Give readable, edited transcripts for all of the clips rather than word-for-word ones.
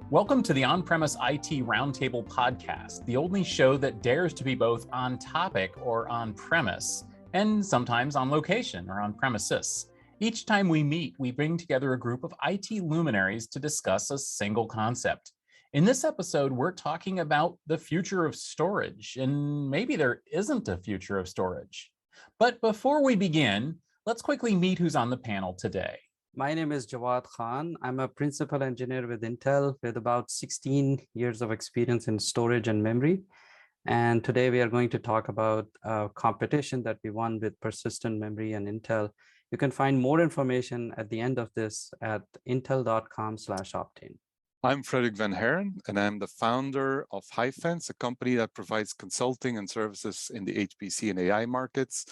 Welcome to the On-Premise IT Roundtable podcast, the only show that dares to be both on topic or on premise, and sometimes on location or on premises. Each time we meet, we bring together a group of IT luminaries to discuss a single concept. In this episode, we're talking about the future of storage, and maybe there isn't a future of storage. But before we begin, let's quickly meet who's on the panel today. My name is Jawad Khan. I'm a principal engineer with Intel with about 16 years of experience in storage and memory. And today we are going to talk about a competition that we won with persistent memory and Intel. You can find more information at the end of this at intel.com/optane. I'm Frederic van Haren, and I'm the founder of Highfence, a company that provides consulting and services in the HPC and AI markets.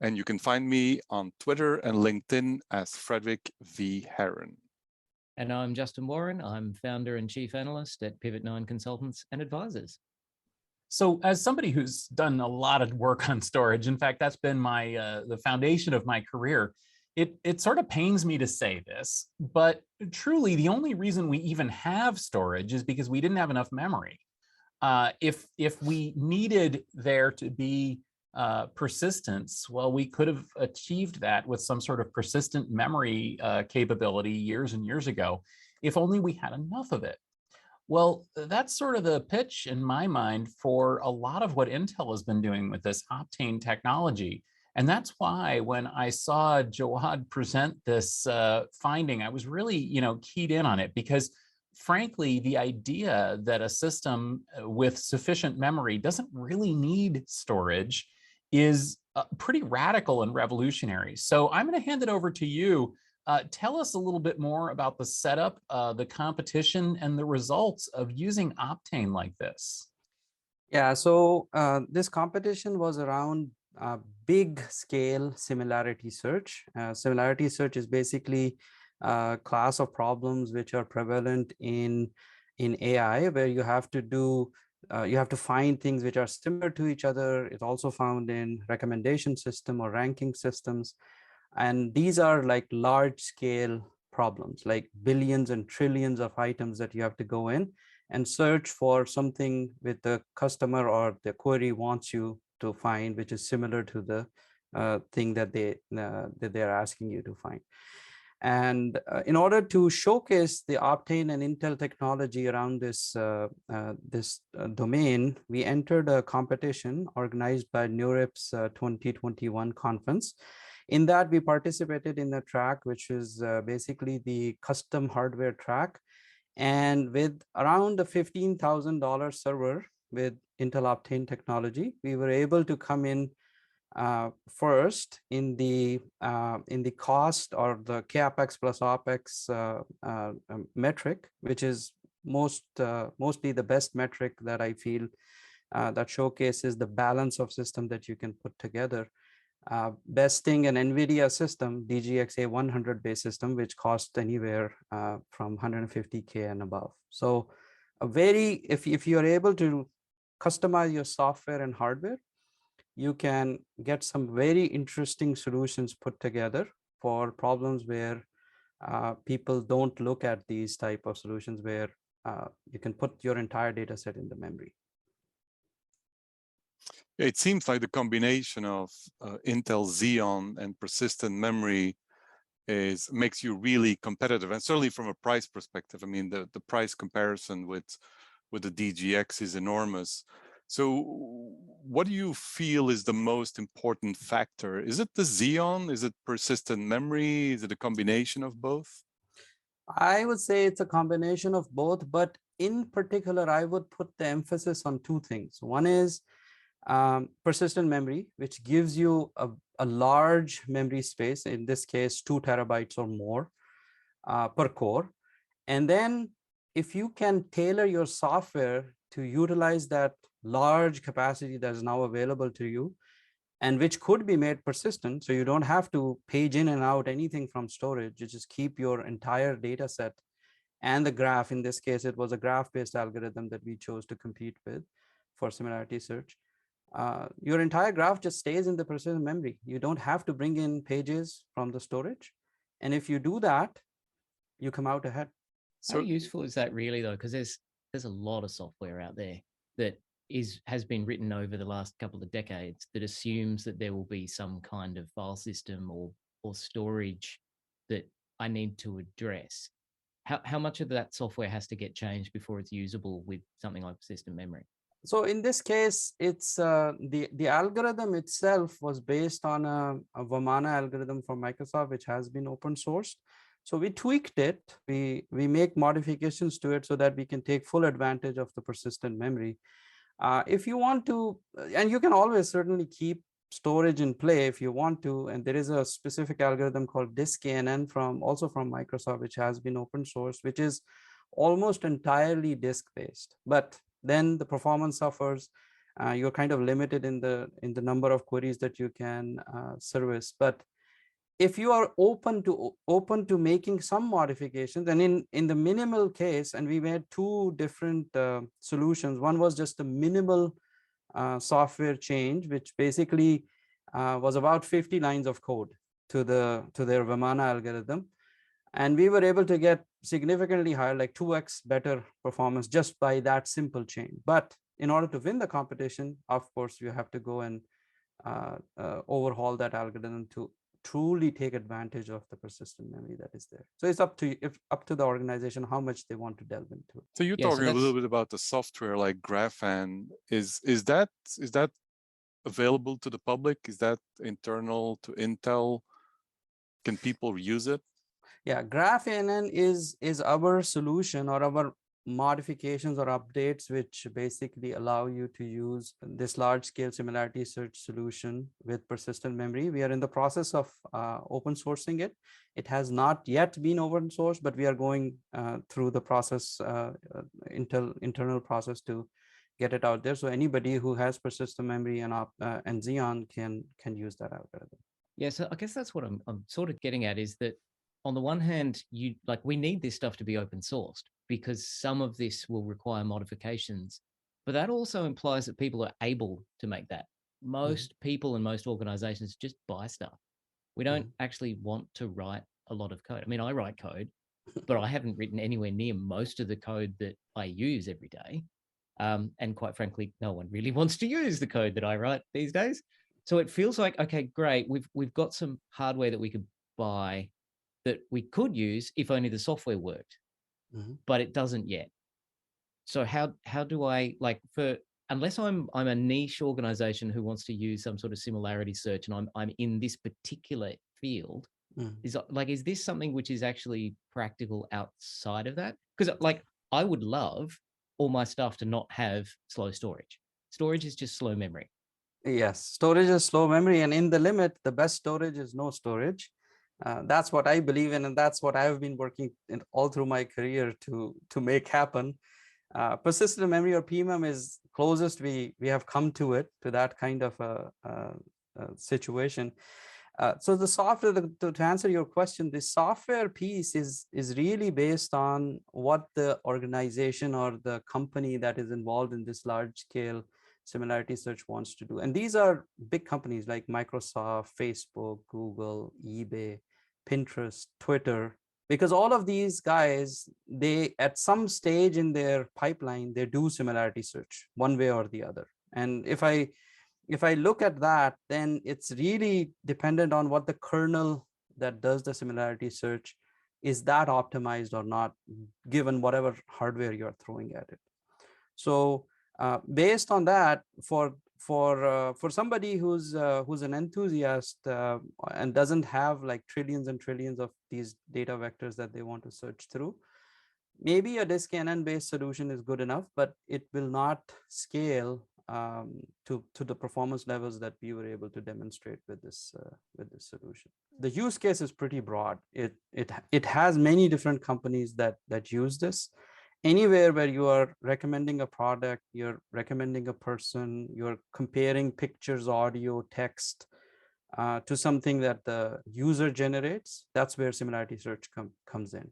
And you can find me on Twitter and LinkedIn as Frederic V. Haren. And I'm Justin Warren. I'm founder and chief analyst at Pivot 9 Consultants and Advisors. So as somebody who's done a lot of work on storage, in fact, that's been the foundation of my career, it sort of pains me to say this, but truly the only reason we even have storage is because we didn't have enough memory. If we needed there to be persistence, well, we could have achieved that with some sort of persistent memory capability years and years ago, if only we had enough of it. Well, that's sort of the pitch in my mind for a lot of what Intel has been doing with this Optane technology. And that's why when I saw Jawad present this finding, I was really, keyed in on it, because frankly, the idea that a system with sufficient memory doesn't really need storage is pretty radical and revolutionary. So I'm going to hand it over to you. Tell us a little bit more about the setup, the competition, and the results of using Optane like this. Yeah, so this competition was around big scale similarity search. Similarity search is basically a class of problems which are prevalent in AI, where you have to find things which are similar to each other. It's also found in recommendation system or ranking systems. And these are like large scale problems, like billions and trillions of items that you have to go in and search for something with the customer or the query wants you to find, which is similar to the thing that they're asking you to find. And in order to showcase the Optane and Intel technology around this domain, we entered a competition organized by NeurIPS 2021 conference. In that, we participated in a track, which is basically the custom hardware track. And with around a $15,000 server with Intel Optane technology, we were able to come in first in the cost or the CAPEX plus OPEX metric, which is mostly the best metric that I feel that showcases the balance of system that you can put together. Besting an NVIDIA system, DGX A100 based system, which costs anywhere from $150K and above. So if you're able to customize your software and hardware, you can get some very interesting solutions put together for problems where people don't look at these type of solutions, where you can put your entire data set in the memory. It seems like the combination of Intel Xeon and persistent memory makes you really competitive, and certainly from a price perspective. I mean, the price comparison with the DGX is enormous. So what do you feel is the most important factor? Is it the Xeon? Is it persistent memory? Is it a combination of both? I would say it's a combination of both, but in particular, I would put the emphasis on two things. One is persistent memory, which gives you a large memory space, in this case, 2 terabytes or more per core. And then if you can tailor your software to utilize that large capacity that is now available to you, and which could be made persistent, so you don't have to page in and out anything from storage. You just keep your entire data set and the graph. In this case, it was a graph-based algorithm that we chose to compete with for similarity search. Your entire graph just stays in the persistent memory. You don't have to bring in pages from the storage. And if you do that, you come out ahead. How useful is that really though? Because there's a lot of software out there that has been written over the last couple of decades that assumes that there will be some kind of file system or storage that I need to address. How much of that software has to get changed before it's usable with something like persistent memory? So in this case, it's the algorithm itself was based on a Vamana algorithm from Microsoft, which has been open sourced. So we tweaked it. We make modifications to it so that we can take full advantage of the persistent memory. If you want to, and you can always certainly keep storage in play if you want to. And there is a specific algorithm called disk ANN also from Microsoft, which has been open source, which is almost entirely disk based. But then the performance suffers. You're kind of limited in the number of queries that you can service. But if you are open to making some modifications, and in the minimal case, and we made two different solutions. One was just a minimal software change, which basically was about 50 lines of code to their Vamana algorithm. And we were able to get significantly higher, like 2x better performance just by that simple change. But in order to win the competition, of course, you have to go and overhaul that algorithm to truly take advantage of the persistent memory that is there. So it's up to the organization how much they want to delve into it. So you're talking a little bit about the software like Graphan. Is that available to the public? Is that internal to Intel? Can people use it? Yeah, Graphan is our solution or our modifications or updates, which basically allow you to use this large scale similarity search solution with persistent memory. We are in the process of open sourcing it. It has not yet been open sourced, but we are going through the process, internal process to get it out there. So anybody who has persistent memory and Xeon can use that algorithm. Yeah, so I guess that's what I'm sort of getting at is that on the one hand, we need this stuff to be open sourced because some of this will require modifications, but that also implies that people are able to make that. Most people and most organizations just buy stuff. We don't actually want to write a lot of code. I mean, I write code, but I haven't written anywhere near most of the code that I use every day. And quite frankly, no one really wants to use the code that I write these days. So it feels like, okay, great. We've got some hardware that we could buy that we could use if only the software worked, but it doesn't yet. So how do I, unless I'm a niche organization who wants to use some sort of similarity search and I'm in this particular field, is this something which is actually practical outside of that? Because I would love all my stuff to not have slow storage. Storage is just slow memory. Yes, storage is slow memory, and in the limit, the best storage is no storage. That's what I believe in, and that's what I've been working all through my career to make happen. Persistent memory or PMEM is closest we have come to that kind of a situation. So the software, to answer your question, the software piece is really based on what the organization or the company that is involved in this large scale similarity search wants to do. And these are big companies like Microsoft, Facebook, Google, eBay, Pinterest, Twitter, because all of these guys, they at some stage in their pipeline, they do similarity search one way or the other. And if I look at that, then it's really dependent on what the kernel that does the similarity search is that optimized or not, given whatever hardware you're throwing at it. So based on that, for somebody who's an enthusiast and doesn't have like trillions and trillions of these data vectors that they want to search through, maybe a disk ANN based solution is good enough, but it will not scale to the performance levels that we were able to demonstrate with this solution. The use case is pretty broad. It has many different companies that use this. Anywhere where you are recommending a product, you're recommending a person, you're comparing pictures, audio, text to something that the user generates, that's where similarity search comes in.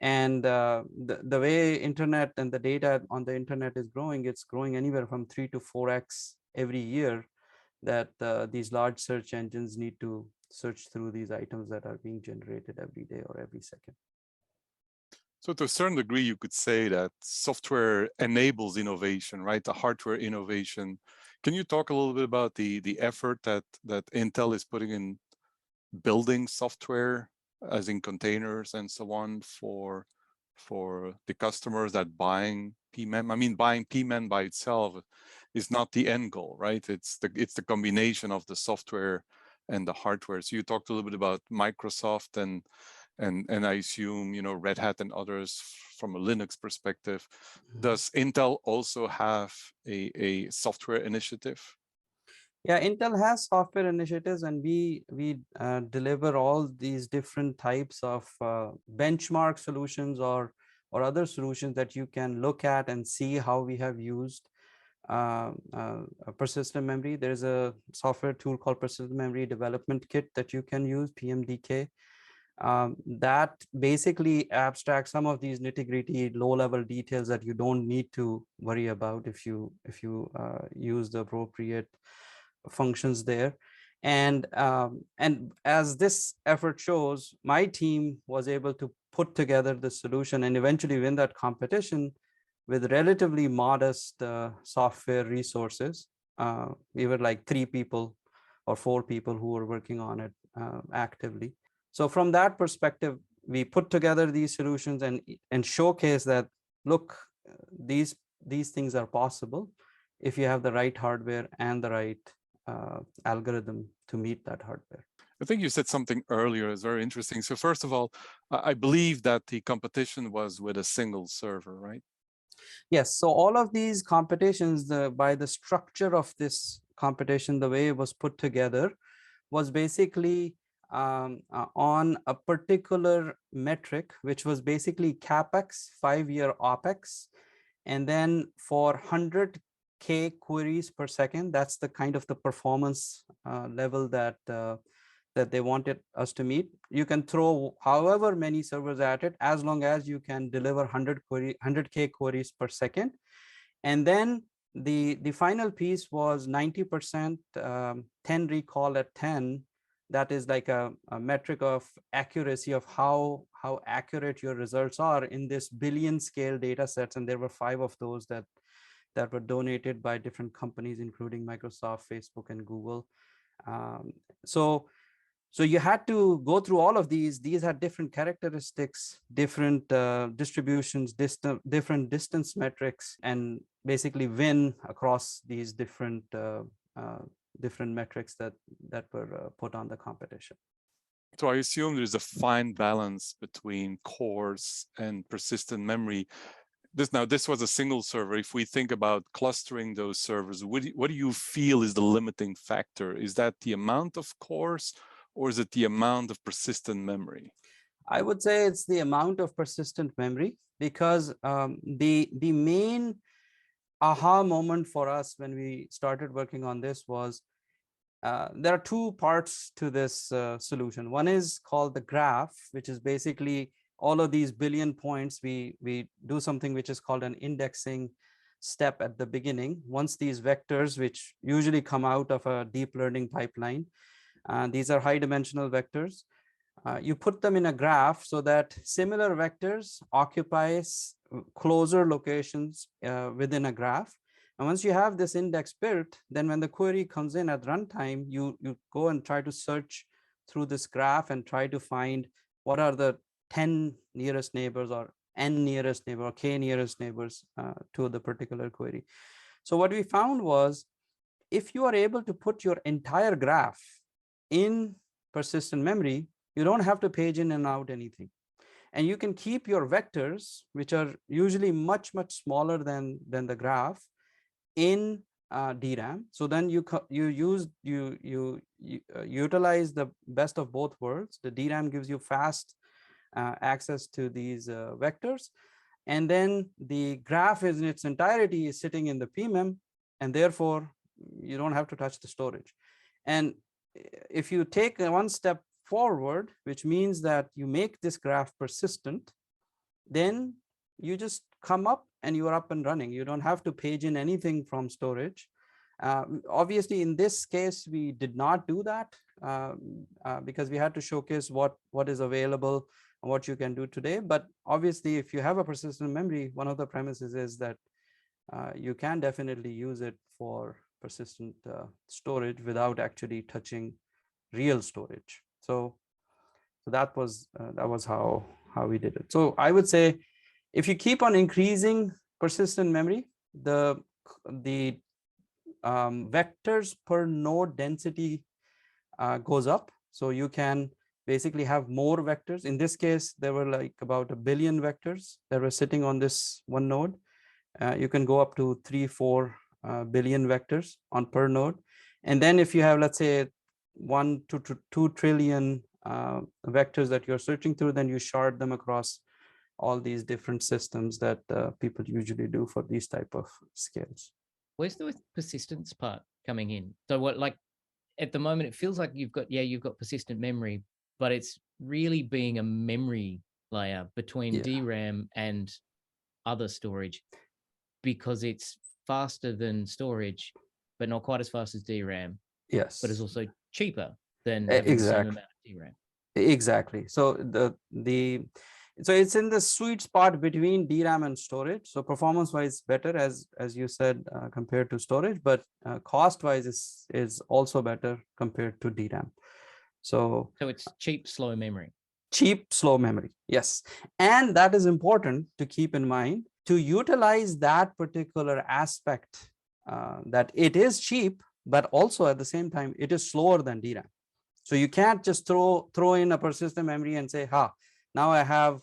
And the way internet and the data on the internet is growing, it's growing anywhere from 3 to 4x every year that these large search engines need to search through these items that are being generated every day or every second. So to a certain degree, you could say that software enables innovation, right? The hardware innovation. Can you talk a little bit about the effort that Intel is putting in building software, as in containers and so on, for the customers that buying PMEM? I mean, buying PMEM by itself is not the end goal, right? It's the combination of the software and the hardware. So you talked a little bit about Microsoft and I assume, you know, Red Hat and others from a Linux perspective. Does Intel also have a software initiative? Yeah, Intel has software initiatives, and we deliver all these different types of benchmark solutions or other solutions that you can look at and see how we have used a persistent memory. There's a software tool called Persistent Memory Development Kit that you can use, PMDK. That basically abstracts some of these nitty-gritty low-level details that you don't need to worry about if you use the appropriate functions there. And as this effort shows, my team was able to put together the solution and eventually win that competition with relatively modest software resources. We were like 3 people or 4 people who were working on it actively. So from that perspective, we put together these solutions and showcase that, look, these things are possible if you have the right hardware and the right algorithm to meet that hardware. I think you said something earlier is very interesting. So first of all, I believe that the competition was with a single server, right? Yes. So all of these competitions, by the structure of this competition, the way it was put together was basically on a particular metric, which was basically CAPEX, 5-year OPEX. And then for 100K queries per second, that's the kind of the performance level that they wanted us to meet. You can throw however many servers at it, as long as you can deliver 100K queries per second. And then the final piece was 90% 10 recall at 10. That is like a metric of accuracy of how accurate your results are in this billion scale data sets. And there were 5 of those that were donated by different companies, including Microsoft, Facebook, and Google. So you had to go through all of these. These had different characteristics, different distributions, different distance metrics, and basically win across these different metrics that were put on the competition. So I assume there's a fine balance between cores and persistent memory. This was a single server. If we think about clustering those servers, what do you feel is the limiting factor? Is that the amount of cores, or is it the amount of persistent memory? I would say it's the amount of persistent memory, because the main aha moment for us when we started working on this was there are 2 parts to this solution. One is called the graph, which is basically all of these billion points. We do something which is called an indexing step at the beginning. Once these vectors, which usually come out of a deep learning pipeline, these are high dimensional vectors, you put them in a graph so that similar vectors occupy closer locations within a graph. And once you have this index built, then when the query comes in at runtime, you go and try to search through this graph and try to find what are the 10 nearest neighbors, or n nearest neighbor, or k nearest neighbors to the particular query. So what we found was, if you are able to put your entire graph in persistent memory, you don't have to page in and out anything. And you can keep your vectors, which are usually much smaller than the graph, in DRAM. So then you utilize the best of both worlds. The DRAM gives you fast access to these vectors, and then the graph in its entirety is sitting in the PMEM, and therefore you don't have to touch the storage. And if you take 1 step forward, which means that you make this graph persistent, then you just come up and you are up and running. You don't have to page in anything from storage. Obviously, in this case, we did not do that because we had to showcase what is available what you can do today. But obviously, if you have a persistent memory, one of the premises is that you can definitely use it for persistent storage without actually touching real storage. So that was how we did it. So I would say, if you keep on increasing persistent memory, the vectors per node density goes up. So you can basically have more vectors. In this case, there were like about 1 billion vectors that were sitting on this one node. You can go up to 3-4 billion vectors on per node. And then if you have, let's say, 1 to 2 trillion vectors that you're searching through, then you shard them across all these different systems that people usually do for these type of scales. Where's the persistence part coming in? So what, like at the moment, it feels like you've got persistent memory, but it's really being a memory layer between DRAM and other storage, because it's faster than storage, but not quite as fast as DRAM. Yes. But it's also cheaper than having the same amount of DRAM. Exactly. So so it's in the sweet spot between DRAM and storage. So performance-wise better, as you said, compared to storage, but cost-wise is also better compared to DRAM. So it's cheap, slow memory. Cheap, slow memory, yes. And that is important to keep in mind, to utilize that particular aspect, that it is cheap, but also at the same time, it is slower than DRAM. So you can't just throw in a persistent memory and say, now I have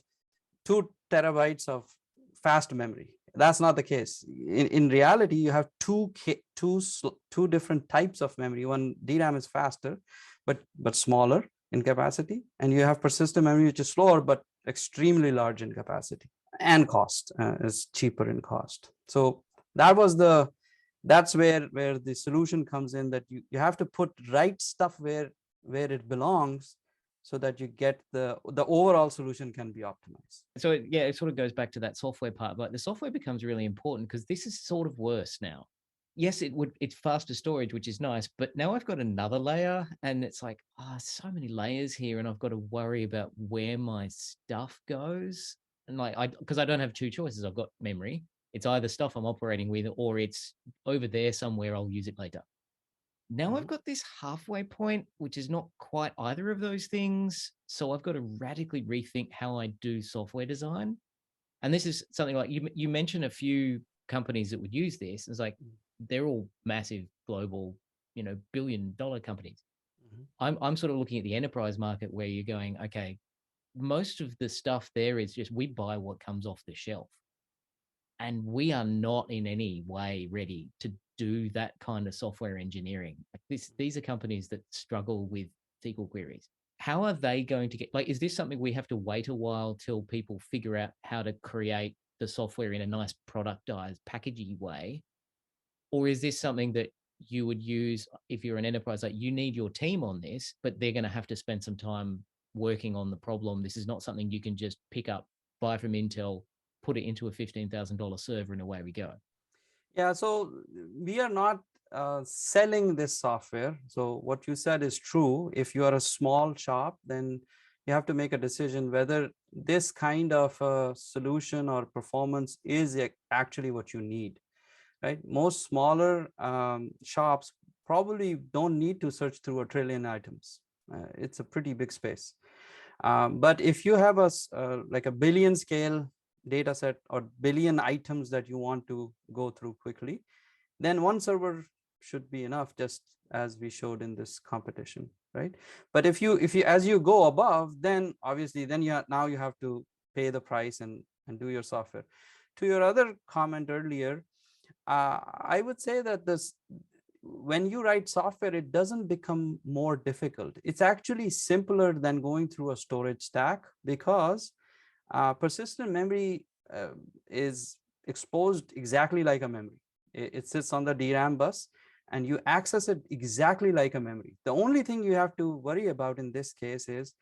2 terabytes of fast memory. That's not the case. In reality, you have two different types of memory. One, DRAM is faster, but smaller in capacity, and you have persistent memory, which is slower but extremely large in capacity, and cost is cheaper in cost. So that's where the solution comes in, that you have to put right stuff where it belongs, so that you get the overall solution can be optimized. So it sort of goes back to that software part, but the software becomes really important, because this is sort of worse now. Yes, it's faster storage, which is nice, but now I've got another layer, and it's like, so many layers here, and I've got to worry about where my stuff goes. And because I don't have 2 choices, I've got memory. It's either stuff I'm operating with, or it's over there somewhere, I'll use it later. Now I've got this halfway point, which is not quite either of those things. So I've got to radically rethink how I do software design. And this is something like you mentioned a few companies that would use this. It's like, they're all massive global, billion-dollar companies. I'm sort of looking at the enterprise market, where you're going, okay, most of the stuff there is just, we buy what comes off the shelf. And we are not in any way ready to do that kind of software engineering. These are companies that struggle with SQL queries. How are they going to get, is this something we have to wait a while till people figure out how to create the software in a nice productized, packagey way? Or is this something that you would use if you're an enterprise, like you need your team on this, but they're going to have to spend some time working on the problem? This is not something you can just pick up, buy from Intel, put it into a $15,000 server, and away we go. Yeah, so we are not selling this software. So what you said is true. If you are a small shop, then you have to make a decision whether this kind of a solution or performance is actually what you need, right? Most smaller shops probably don't need to search through 1 trillion items. It's a pretty big space. But if you have like a billion scale data set or billion items that you want to go through quickly, then 1 server should be enough, just as we showed in this competition, right? But if you as you go above, then obviously now you have to pay the price and do your software. To your other comment earlier, I would say that when you write software, it doesn't become more difficult. It's actually simpler than going through a storage stack, because persistent memory is exposed exactly like a memory. It sits on the DRAM bus, and you access it exactly like a memory. The only thing you have to worry about in this case is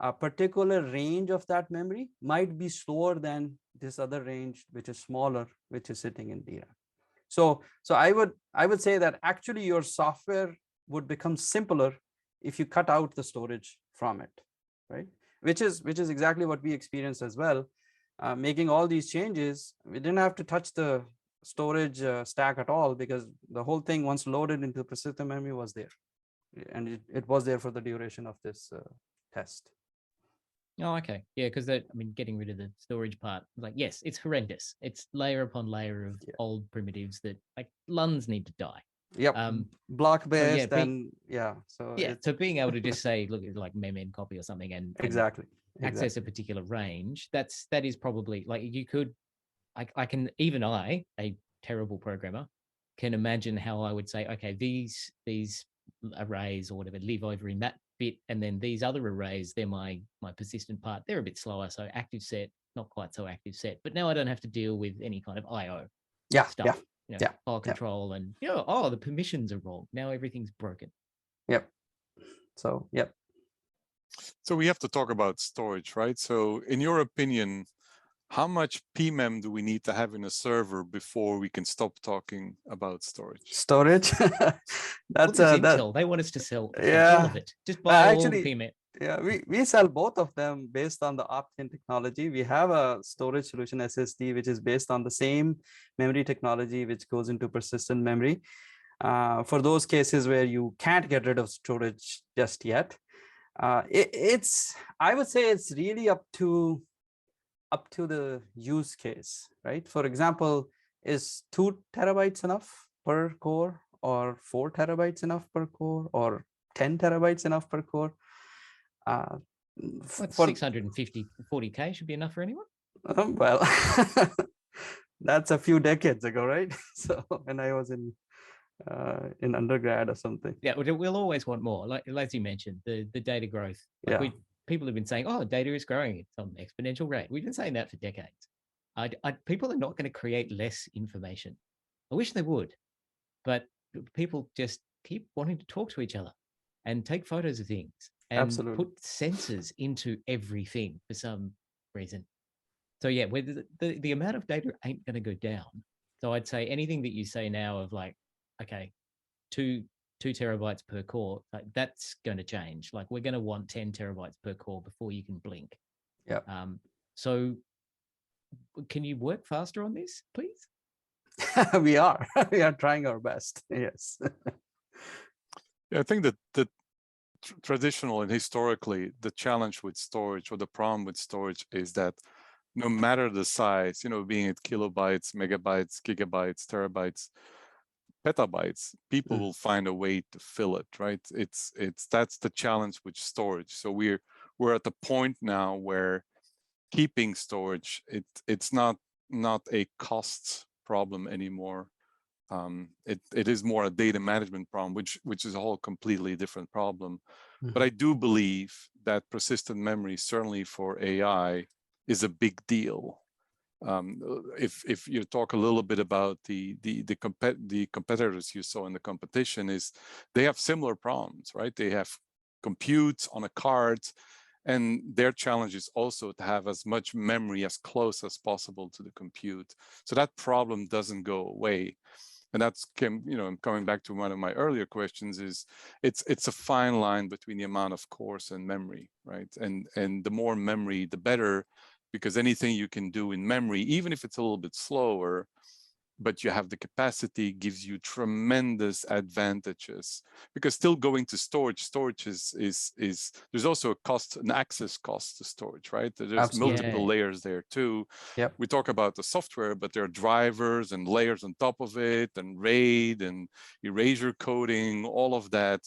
a particular range of that memory might be slower than this other range, which is smaller, which is sitting in DRAM. So I would say that actually your software would become simpler if you cut out the storage from it, right? which is exactly what we experienced as well. Making all these changes, we didn't have to touch the storage stack at all, because the whole thing, once loaded into persistent memory, was there, and it was there for the duration of this test. Oh, okay. Yeah, because I mean, getting rid of the storage part, like, yes, it's horrendous. It's layer upon layer of old primitives that, like, LUNs need to die. Yep. Block based, so and so so being able to just say, look, it's like mem copy or something, and exactly access a particular range, that is probably, like, you could, I can, even I, a terrible programmer, can imagine how I would say, okay, these arrays or whatever live over in that bit, and then these other arrays, they're my persistent part. They're a bit slower, so active set, not quite so active set. But now I don't have to deal with any kind of IO stuff. File control, and oh, the permissions are wrong. Now everything's broken. Yep. So So we have to talk about storage, right? So in your opinion, how much PMEM do we need to have in a server before we can stop talking about storage? That's Intel. They want us to sell all of it. Just buy all the PMEM. Yeah, we sell both of them based on the Optane technology. We have a storage solution, SSD, which is based on the same memory technology, which goes into persistent memory. For those cases where you can't get rid of storage just yet, I would say it's really up to the use case, right? For example, is 2 terabytes enough per core, or 4 terabytes enough per core, or 10 terabytes enough per core? 650, 40K should be enough for anyone? Well, that's a few decades ago, right? So when I was in undergrad or something. Yeah, we'll always want more. Like as you mentioned, the data growth. People have been saying, oh, data is growing. It's on an exponential rate. We've been saying that for decades. People are not going to create less information. I wish they would, but people just keep wanting to talk to each other and take photos of things and put sensors into everything for some reason. So yeah, the amount of data ain't going to go down. So I'd say anything that you say now of like, okay, 2 terabytes per core, like, that's going to change. Like, we're going to want 10 terabytes per core before you can blink. Yeah. So can you work faster on this, please? we are trying our best. Yes. Yeah, I think that the traditional and historically, the challenge with storage, or the problem with storage, is that no matter the size, being it kilobytes, megabytes, gigabytes, terabytes, petabytes, people will find a way to fill it, right? That's the challenge with storage. So we're at the point now where keeping storage, it's not a cost problem anymore. It is more a data management problem, which is a whole completely different problem. But I do believe that persistent memory, certainly for AI, is a big deal. If you talk a little bit about the competitors you saw in the competition, is they have similar problems, right? They have compute on a card, and their challenge is also to have as much memory as close as possible to the compute. So that problem doesn't go away. And that's, coming back to one of my earlier questions, is it's a fine line between the amount of cores and memory, right? And the more memory, the better, because anything you can do in memory, even if it's a little bit slower, but you have the capacity, gives you tremendous advantages. Because still going to storage is there's also a cost, an access cost to storage, right? There's multiple layers there too. Yep. We talk about the software, but there are drivers and layers on top of it, and RAID and erasure coding. All of that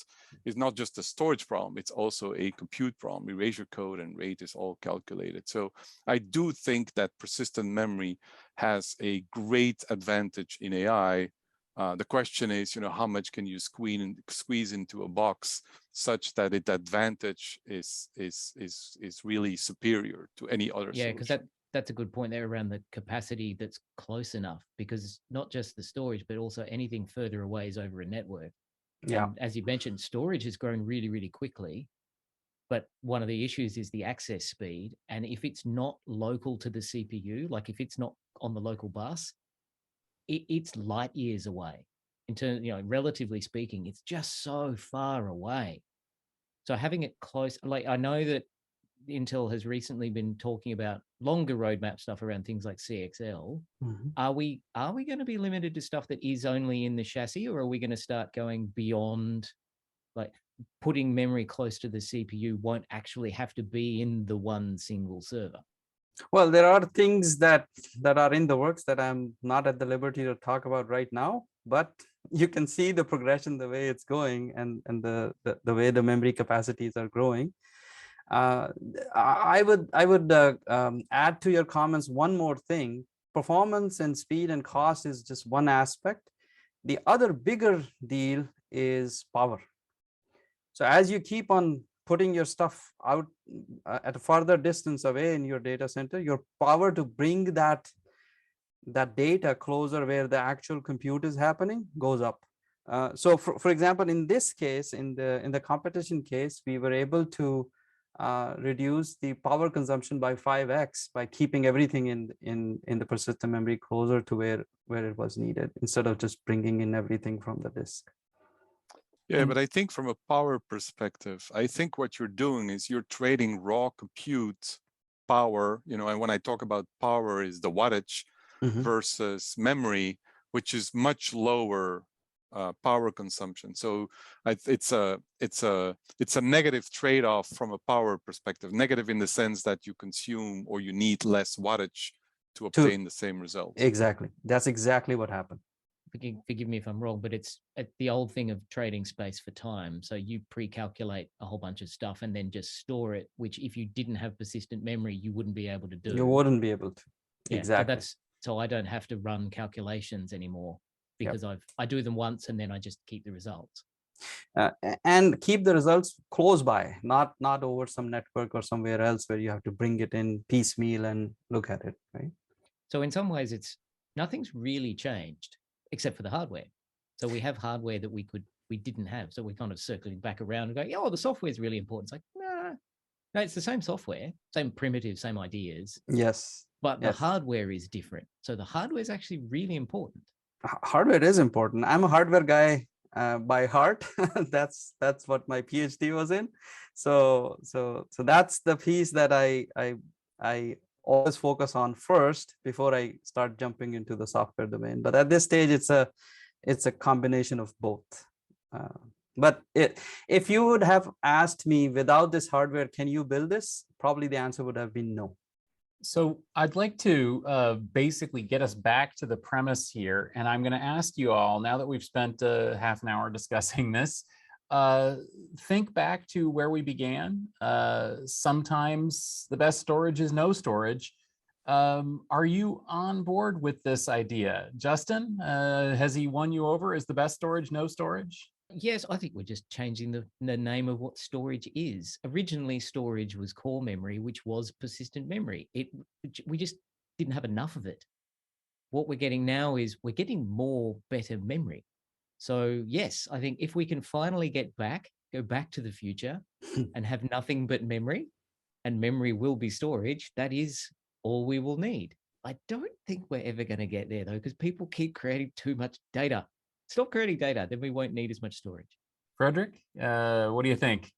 is not just a storage problem, it's also a compute problem. Erasure code and RAID is all calculated. So I do think that persistent memory has a great advantage in AI. The question is, how much can you squeeze into a box such that its advantage is really superior to any other solution? Yeah, because that's a good point there around the capacity that's close enough, because not just the storage, but also anything further away is over a network. Yeah. And as you mentioned, storage has grown really, really quickly. But one of the issues is the access speed. And if it's not local to the CPU, like if it's not on the local bus, it's light years away. In terms, relatively speaking, it's just so far away. So having it close, like, I know that Intel has recently been talking about longer roadmap stuff around things like CXL. Are we going to be limited to stuff that is only in the chassis, or are we going to start going beyond, like putting memory close to the CPU won't actually have to be in the one single server? Well, there are things that are in the works that I'm not at the liberty to talk about right now, but you can see the progression, the way it's going, and the way the memory capacities are growing. I would add to your comments one more thing. Performance and speed and cost is just one aspect. The other bigger deal is power. So as you keep on putting your stuff out at a further distance away in your data center, your power to bring that data closer where the actual compute is happening goes up. So for example, in this case, in the competition case, we were able to reduce the power consumption by 5x by keeping everything in the persistent memory closer to where it was needed, instead of just bringing in everything from the disk. Yeah, but I think from a power perspective, I think what you're doing is you're trading raw compute power, and when I talk about power is the wattage versus memory, which is much lower power consumption. So it's a negative trade-off from a power perspective. Negative in the sense that you consume or you need less wattage to obtain the same result. Exactly. That's exactly what happened. Forgive me if I'm wrong, but it's the old thing of trading space for time. So you pre-calculate a whole bunch of stuff and then just store it, which if you didn't have persistent memory, you wouldn't be able to do. You wouldn't be able to. Yeah, exactly. So I don't have to run calculations anymore, because I do them once and then I just keep the results. And keep the results close by, not over some network or somewhere else where you have to bring it in piecemeal and look at it, right? So in some ways, nothing's really changed except for the hardware. So we have hardware that we didn't have. So we're kind of circling back around and going, oh, the software is really important. It's like, no, it's the same software, same primitive, same ideas. Yes. But the hardware is different. So the hardware is actually really important. Hardware is important. I'm a hardware guy by heart. That's what my PhD was in. So that's the piece that I always focus on first before I start jumping into the software domain. But at this stage, it's a combination of both. But if you would have asked me, without this hardware, can you build this? Probably the answer would have been no. So I'd like to basically get us back to the premise here. And I'm going to ask you all, now that we've spent half an hour discussing this, think back to where we began. Sometimes the best storage is no storage. Are you on board with this idea? Justin, has he won you over? Is the best storage no storage? Yes, I think we're just changing the name of what storage is. Originally, storage was core memory, which was persistent memory. We just didn't have enough of it. What we're getting now is we're getting more better memory. So yes, I think if we can finally go back to the future and have nothing but memory, and memory will be storage, that is all we will need. I don't think we're ever going to get there, though, because people keep creating too much data. Stop creating data, then we won't need as much storage. Frederic, what do you think?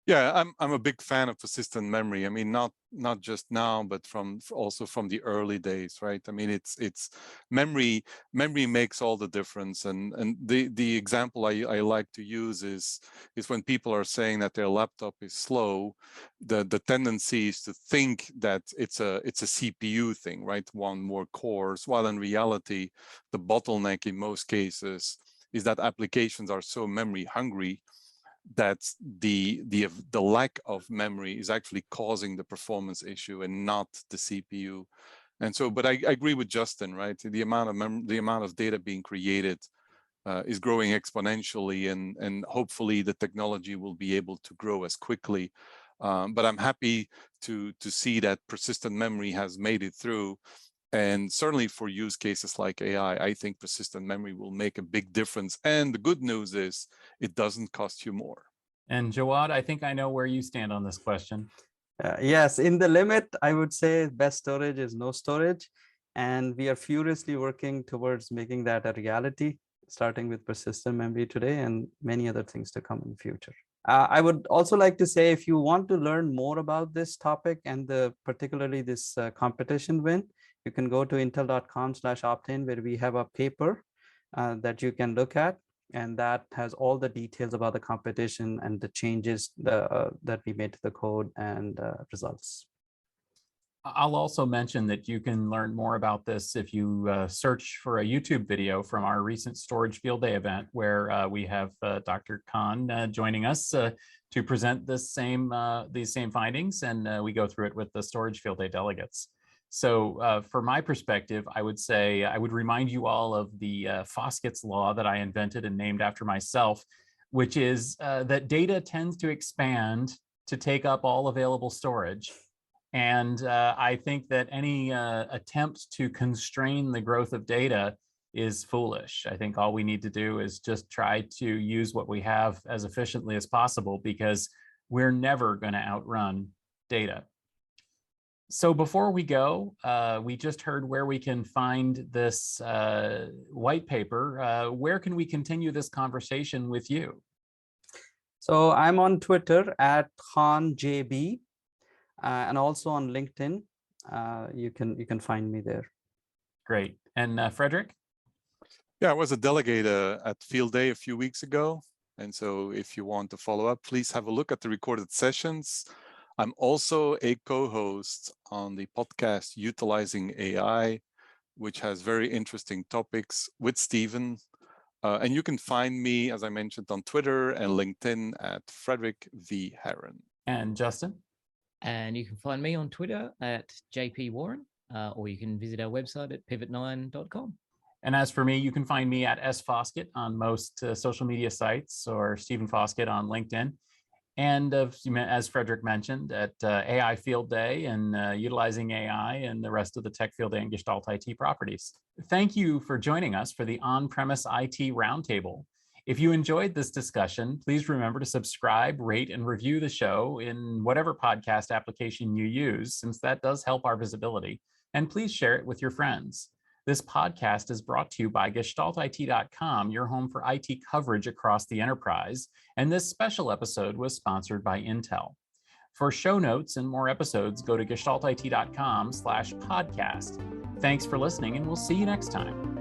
Yeah, I'm a big fan of persistent memory. I mean, not just now, but also from the early days, right? I mean, it's memory makes all the difference. And the example I like to use is when people are saying that their laptop is slow, the tendency is to think that it's a CPU thing, right? One more cores, while in reality, the bottleneck in most cases is that applications are so memory hungry that the lack of memory is actually causing the performance issue and not the CPU. And so, but I agree with Justin, right? The amount of data being created is growing exponentially, and hopefully the technology will be able to grow as quickly. But I'm happy to see that persistent memory has made it through. And certainly for use cases like AI, I think persistent memory will make a big difference. And the good news is it doesn't cost you more. And Jawad, I think I know where you stand on this question. Yes, in the limit, I would say best storage is no storage. And we are furiously working towards making that a reality, starting with persistent memory today and many other things to come in the future. I would also like to say, if you want to learn more about this topic and particularly this competition win, you can go to intel.com/optane, where we have a paper that you can look at, and that has all the details about the competition and the changes that we made to the code and results. I'll also mention that you can learn more about this if you search for a YouTube video from our recent Storage Field Day event, where we have Dr. Khan joining us to present these same findings, and we go through it with the Storage Field Day delegates. So for my perspective, I would say I would remind you all of the Foskett's law that I invented and named after myself, which is that data tends to expand to take up all available storage. And I think that any attempt to constrain the growth of data is foolish. I think all we need to do is just try to use what we have as efficiently as possible, because we're never going to outrun data. So before we go, we just heard where we can find this white paper. Where can we continue this conversation with you? So I'm on Twitter at KhanJB. And also on LinkedIn, you can find me there. Great. And Frederic? Yeah, I was a delegate at Field Day a few weeks ago. And so if you want to follow up, please have a look at the recorded sessions. I'm also a co-host on the podcast Utilizing AI, which has very interesting topics with Stephen. And you can find me, as I mentioned, on Twitter and LinkedIn at Frederic V. Haren. And Justin? And you can find me on Twitter at JP Warren, or you can visit our website at pivot9.com. And as for me, you can find me at S. Foskett on most social media sites, or Stephen Foskett on LinkedIn. And as Frederic mentioned, at AI Field Day and Utilizing AI and the rest of the Tech Field Day and Gestalt IT properties. Thank you for joining us for the On-Premise IT Roundtable. If you enjoyed this discussion, please remember to subscribe, rate, and review the show in whatever podcast application you use, since that does help our visibility. And please share it with your friends. This podcast is brought to you by GestaltIT.com, your home for IT coverage across the enterprise. And this special episode was sponsored by Intel. For show notes and more episodes, go to GestaltIT.com/podcast. Thanks for listening, and we'll see you next time.